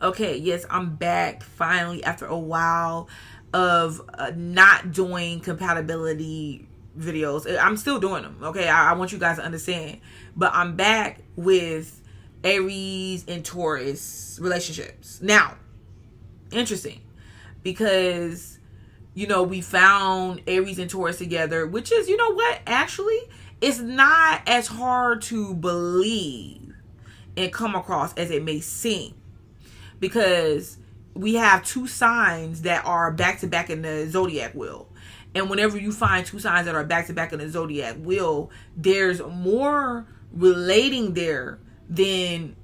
Okay, yes, I'm back finally after a while of not doing compatibility videos. I'm still doing them, okay? I want you guys to understand. But I'm back with Aries and Taurus relationships. Now, interesting, because, we found Aries and Taurus together, which is, actually, it's not as hard to believe and come across as it may seem, because we have two signs that are back to back in the zodiac wheel. And whenever you find two signs that are back to back in the zodiac wheel, there's more relating there than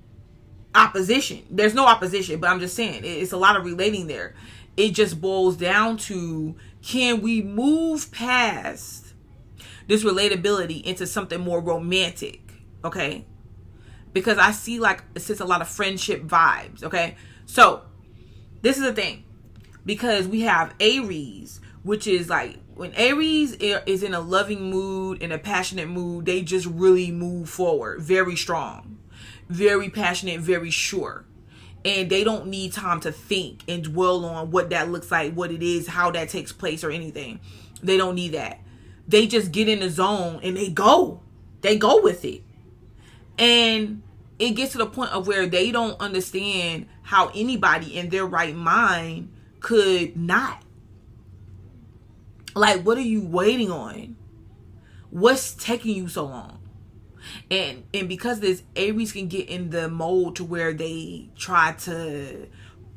opposition. There's no opposition, but I'm just saying it's a lot of relating there. It just boils down to, can we move past this relatability into something more romantic? Okay, because I see it's a lot of friendship vibes. Okay, so this is the thing, because we have Aries, which is like, when Aries is in a loving mood, in a passionate mood, they just really move forward very strong, very passionate, very sure, and they don't need time to think and dwell on what that looks like, what it is, how that takes place, or anything. They don't need that. They just get in the zone and they go with it. And it gets to the point of where they don't understand how anybody in their right mind could not. Like, what are you waiting on? What's taking you so long? And because this, Aries can get in the mode to where they try to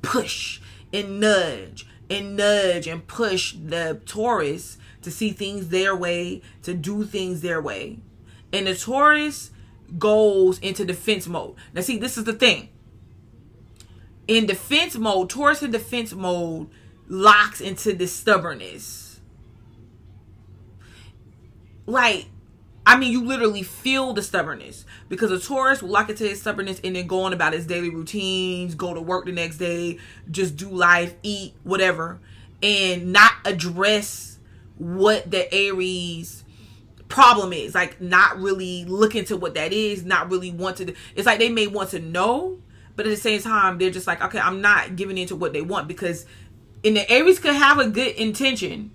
push and nudge and push the Taurus to see things their way, to do things their way. And the Taurus goes into defense mode. Now see, this is the thing. In defense mode, Taurus in defense mode locks into this stubbornness. You literally feel the stubbornness, because a Taurus will lock into his stubbornness and then go on about his daily routines, go to work the next day, just do life, eat, whatever, and not address what the Aries problem is. Like, not really look into what that is, not really want to do. It's like they may want to know, but at the same time, they're just like, okay, I'm not giving into what they want, because in the Aries could have a good intention,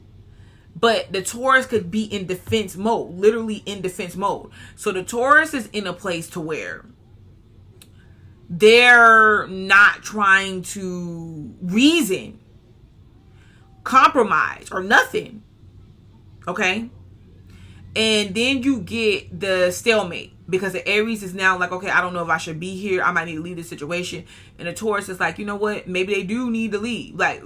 but the Taurus could be in defense mode, literally in defense mode. So the Taurus is in a place to where they're not trying to reason, compromise, or nothing. Okay? And then you get the stalemate, because the Aries is now like, okay, I don't know if I should be here. I might need to leave this situation. And the Taurus is like, you know what? Maybe they do need to leave. Like,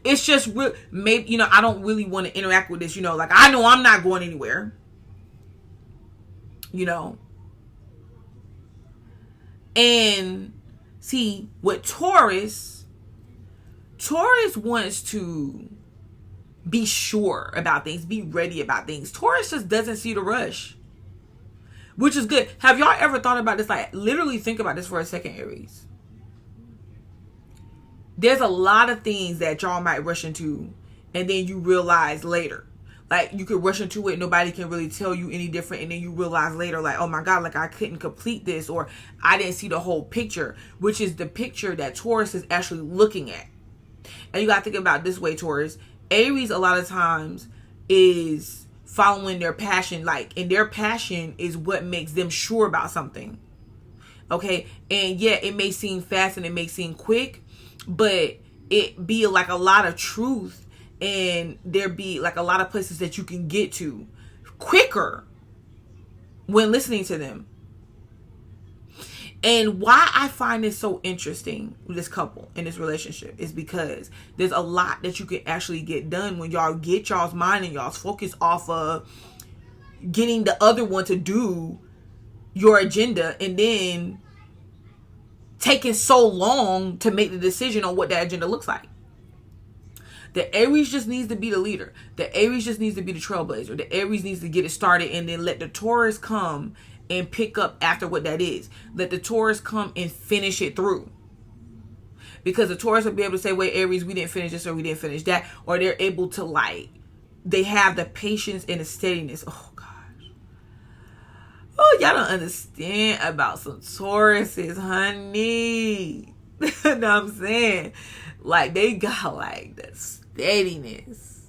it's just maybe, I don't really want to interact with this. Like, I know I'm not going anywhere. And see, with Taurus wants to be sure about things, be ready about things. Taurus just doesn't see the rush, which is good. Have y'all ever thought about this? Like, literally think about this for a second, Aries. There's a lot of things that y'all might rush into, and then you realize later. Like, you could rush into it, nobody can really tell you any different, and then you realize later, like, oh my God, like, I couldn't complete this, or I didn't see the whole picture, which is the picture that Taurus is actually looking at. And you gotta think about it this way, Taurus. Aries a lot of times is following their passion, and their passion is what makes them sure about something. Okay, and yeah, it may seem fast and it may seem quick, but it be like a lot of truth, and there be like a lot of places that you can get to quicker when listening to them. And why I find this so interesting with this couple in this relationship is because there's a lot that you can actually get done when y'all get y'all's mind and y'all's focus off of getting the other one to do your agenda, and then taking so long to make the decision on what that agenda looks like. The Aries just needs to be the leader. The Aries just needs to be the trailblazer. The Aries needs to get it started, and then let the Taurus come and pick up after what that is. Let the Taurus come and finish it through. Because the Taurus will be able to say, wait, Aries, we didn't finish this or we didn't finish that. Or they're able to they have the patience and the steadiness. Oh, gosh. Oh, y'all don't understand about some Tauruses, honey. You know what I'm saying? Like, they got like the steadiness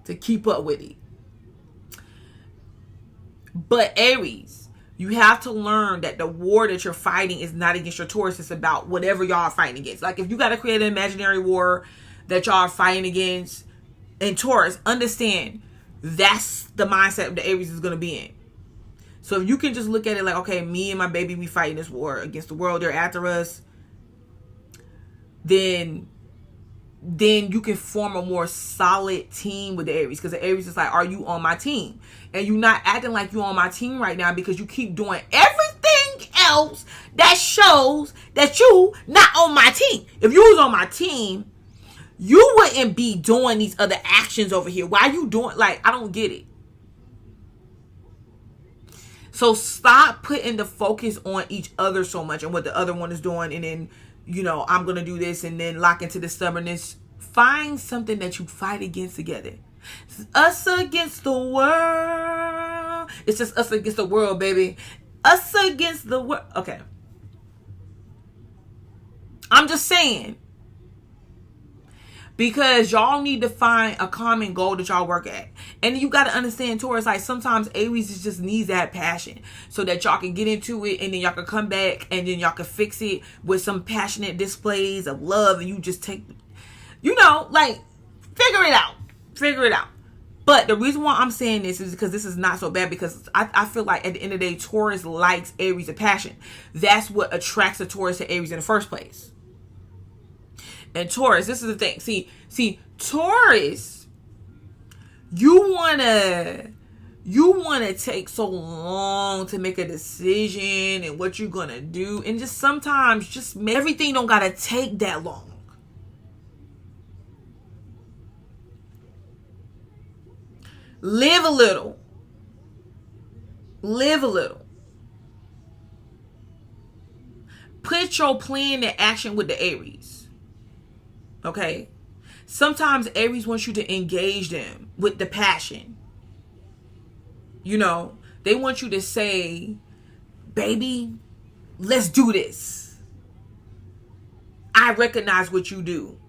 to keep up with it. But Aries, you have to learn that the war that you're fighting is not against your Taurus. It's about whatever y'all are fighting against. Like, if you got to create an imaginary war that y'all are fighting against in Taurus, understand that's the mindset that Aries is going to be in. So if you can just look at it like, okay, me and my baby, we fighting this war against the world. They're after us. Then you can form a more solid team with the Aries. Because the Aries is like, are you on my team? And you're not acting like you're on my team right now because you keep doing everything else that shows that you not on my team. If you was on my team, you wouldn't be doing these other actions over here. Why are you doing, like, I don't get it. So stop putting the focus on each other so much and what the other one is doing. And then, you know, I'm going to do this and then lock into the stubbornness. Find something that you fight against together. It's us against the world. It's just us against the world, baby. Us against the world. Okay. I'm just saying. Because y'all need to find a common goal that y'all work at. And you got to understand, Taurus, like sometimes Aries just needs that passion so that y'all can get into it and then y'all can come back and then y'all can fix it with some passionate displays of love. And you just take, you know, like, figure it out. Figure it out. But the reason why I'm saying this is because this is not so bad, because I feel like at the end of the day, Taurus likes Aries of passion. That's what attracts a Taurus to Aries in the first place. And Taurus, this is the thing. See, Taurus, you wanna take so long to make a decision and what you're gonna do, and just sometimes just everything don't gotta take that long. Live a little. Live a little. Put your plan to action with the Aries. Okay? Sometimes Aries wants you to engage them with the passion. You know, they want you to say, baby, let's do this. I recognize what you do.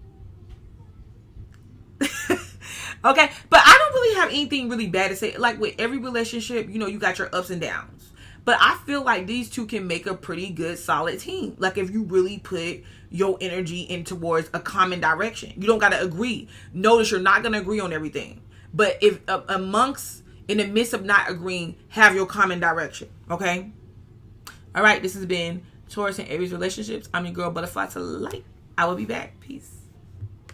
Okay? But I don't really have anything really bad to say. Like with every relationship, you know, you got your ups and downs. But I feel like these two can make a pretty good, solid team. Like if you really put your energy in towards a common direction. You don't got to agree. Notice you're not going to agree on everything. But if in the midst of not agreeing, have your common direction. Okay? All right. This has been Taurus and Aries relationships. I'm your girl, Butterfly to Light. I will be back. Peace.